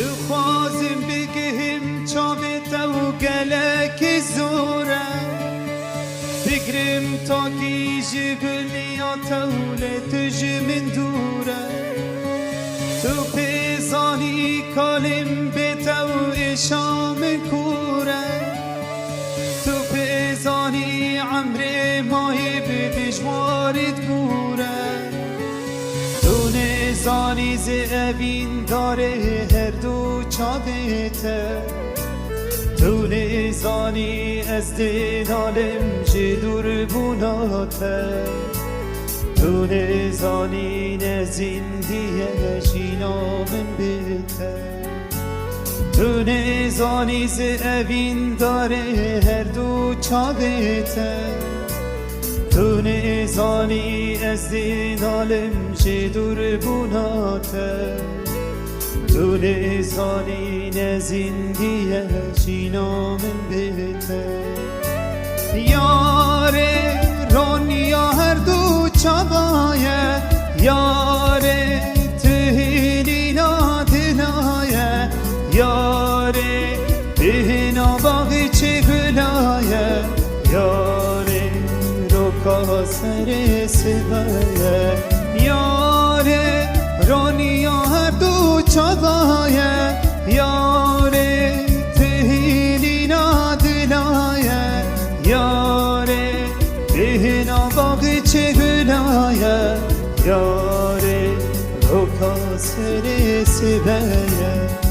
خوازم بگهم چاوتا و گلک زوره بگرم تا کیج گلیا تولت من دوره تو پیزانی کالم بیتا و اشام کوره تو پیزانی عمر ماهی بدجوارت بوره تو نزانی زعبین داره هر دو چاوته تو نزانی از دلالم جدور بوناته تو نزانی نزندیه شینامن بیته تو نزانی زعبین داره هر دو چاوته تو نزانی از دلالم جدور بوناته تو نزانی نزندیه شینامن بیته یاره رونیا هر دو چابایه یاره تهلینا دلایه یاره بهنا باغی چه گلایه یاره روکا سر سبایه یاره رونیا هر دو چابایه یاره تهلینا دلایه یاره بهنا باغی چه گلایه یاره روکا سر سبایه